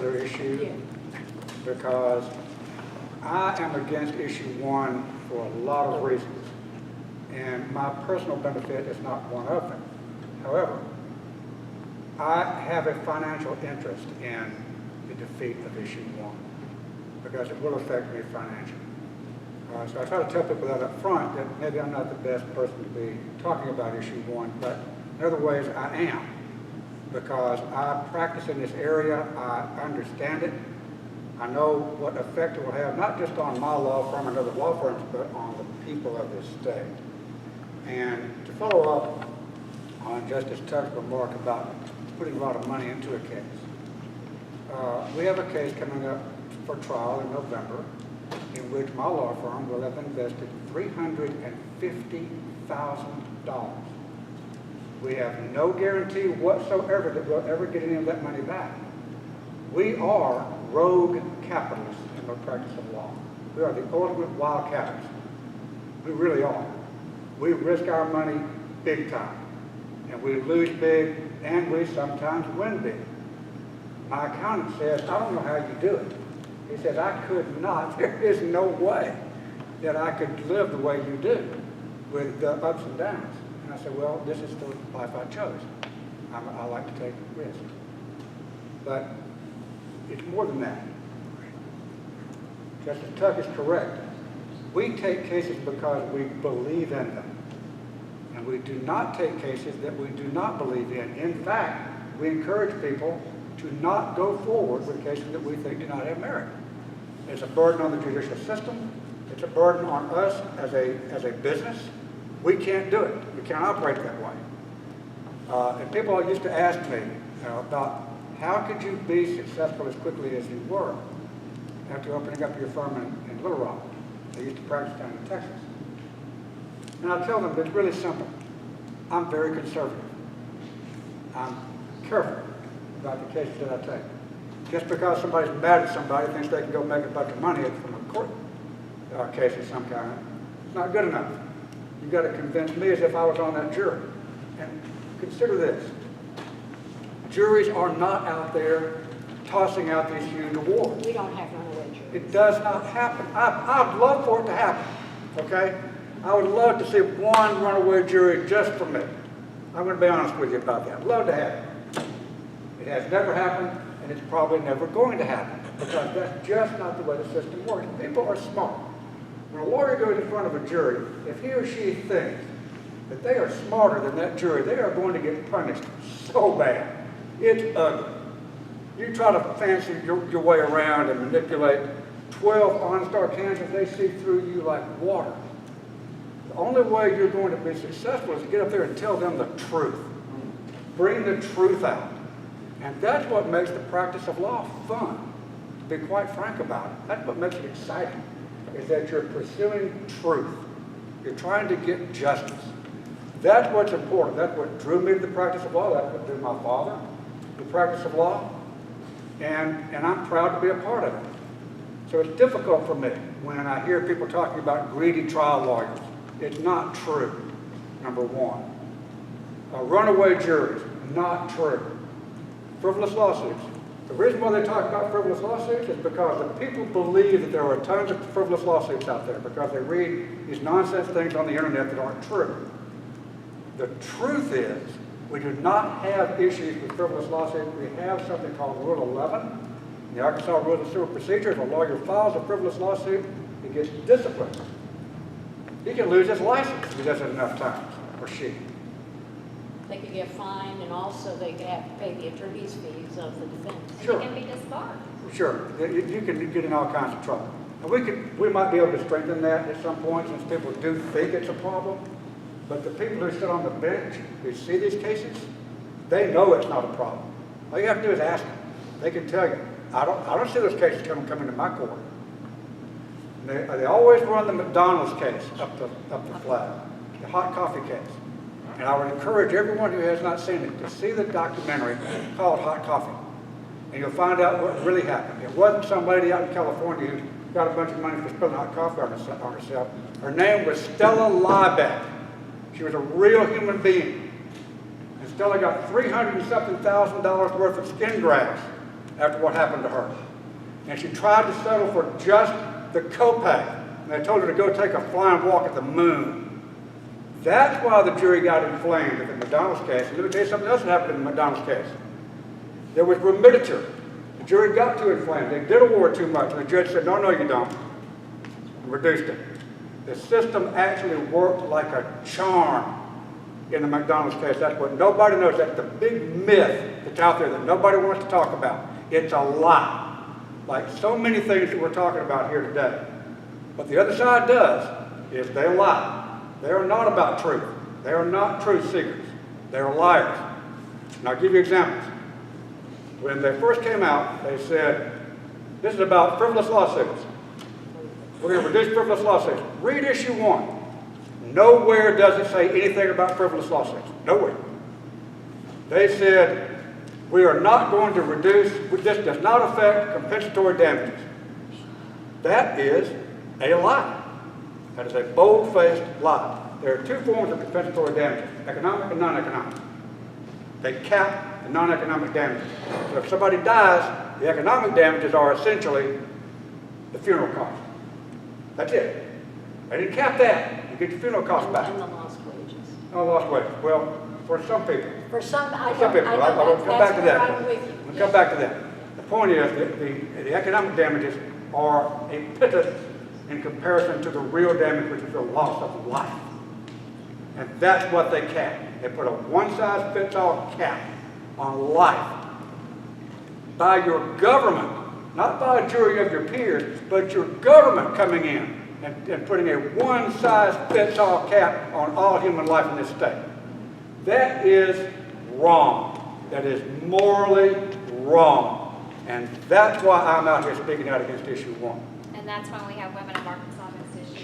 particular issue because I am against issue 1 for a lot of reasons, and my personal benefit is not one of them. However, I have a financial interest in the defeat of issue 1 because it will affect me financially. So I try to tell people that up front that maybe I'm not the best person to be talking about issue 1, but in other ways I am, because I practice in this area, I understand it, I know what effect it will have, not just on my law firm and other law firms, but on the people of this state. And to follow up on Justice Tuck's remark about putting a lot of money into a case, we have a case coming up for trial in November in which my law firm will have invested $350,000. We have no guarantee whatsoever that we'll ever get any of that money back. We are rogue capitalists in the practice of law. We are the ultimate wild capitalists. We really are. We risk our money big time, and we lose big, and we sometimes win big. My accountant says, I don't know how you do it. He said, I could not, there is no way that I could live the way you do with the ups and downs. And I said, well, this is the life I chose. I like to take risks. But it's more than that. Justice Tuck is correct. We take cases because we believe in them. And we do not take cases that we do not believe in. In fact, we encourage people to not go forward with cases that we think do not have merit. It's a burden on the judicial system. It's a burden on us as a business. We can't do it. We can't operate that way. And people used to ask me about how could you be successful as quickly as you were after opening up your firm in Little Rock. They used to practice down in Texas. And I tell them it's really simple. I'm very conservative. I'm careful about the cases that I take. Just because somebody's mad at somebody thinks they can go make a bunch of money from a court case of some kind, it's not good enough. You've got to convince me as if I was on that jury. And consider this. Juries are not out there tossing out these huge awards. We don't have runaway juries. It does not happen. I'd love for it to happen, okay? I would love to see one runaway jury just for me. I'm going to be honest with you about that. I'd love to have it. It has never happened, and it's probably never going to happen, because that's just not the way the system works. People are smart. When a lawyer goes in front of a jury, if he or she thinks that they are smarter than that jury, they are going to get punished so bad. It's ugly. You try to fancy your way around and manipulate 12 honest Arkansans, they see through you like water. The only way you're going to be successful is to get up there and tell them the truth. Bring the truth out. And that's what makes the practice of law fun, to be quite frank about it. That's what makes it exciting, is that you're pursuing truth. You're trying to get justice. That's what's important. That's what drew me to the practice of law. That's what drew my father to the practice of law. And I'm proud to be a part of it. So it's difficult for me when I hear people talking about greedy trial lawyers. It's not true, number one. Runaway juries, not true. Frivolous lawsuits. The reason why they talk about frivolous lawsuits is because the people believe that there are tons of frivolous lawsuits out there because they read these nonsense things on the internet that aren't true. The truth is, we do not have issues with frivolous lawsuits. We have something called Rule 11. In the Arkansas Rules of Civil Procedure, if a lawyer files a frivolous lawsuit, he gets disciplined. He can lose his license if he does it enough times, or she. They could get fined, and also they could have to pay the attorney's fees of the defense. Sure. It can be disbarred. Sure. You can get in all kinds of trouble. And we might be able to strengthen that at some point since people do think it's a problem. But the people who sit on the bench, who see these cases, they know it's not a problem. All you have to do is ask them. They can tell you. I don't see those cases coming to my court. They always run the McDonald's case up the flag, the hot coffee case. And I would encourage everyone who has not seen it to see the documentary called Hot Coffee. And you'll find out what really happened. It wasn't some lady out in California who got a bunch of money for spilling hot coffee on herself. Her name was Stella Liebeck. She was a real human being. And Stella got $300,000 worth of skin grafts after what happened to her. And she tried to settle for just the copay. And they told her to go take a flying walk at the moon. That's why the jury got inflamed in the McDonald's case. And let me tell you something else that happened in the McDonald's case. There was remediature. The jury got too inflamed. They did award too much. And the judge said, no, no, you don't. And reduced it. The system actually worked like a charm in the McDonald's case. That's what nobody knows. That's the big myth that's out there that nobody wants to talk about. It's a lie, like so many things that we're talking about here today. What the other side does is they lie. They are not about truth. They are not truth seekers. They are liars. And I'll give you examples. When they first came out, they said, this is about frivolous lawsuits. We're going to reduce frivolous lawsuits. Read issue 1. Nowhere does it say anything about frivolous lawsuits. Nowhere. They said, we are not going to reduce, this does not affect compensatory damages. That is a lie. That is a bold-faced lie. There are 2 forms of compensatory damages, economic and non-economic. They cap the non-economic damages. So if somebody dies, the economic damages are essentially the funeral cost. That's it. They didn't cap that. You get your funeral costs back. And the lost wages. Oh, lost wages. Well, for some people. For some, I Some people. I'll come back to that. I'm with you. We'll come back to that. The point is that the economic damages are a pittance in comparison to the real damage, which is the loss of life. And that's what they cap. They put a one-size-fits-all cap on life by your government, not by a jury of your peers, but your government coming in and putting a one-size-fits-all cap on all human life in this state. That is wrong. That is morally wrong. And that's why I'm out here speaking out against issue 1. And that's why we have Women of Arkansas on this issue.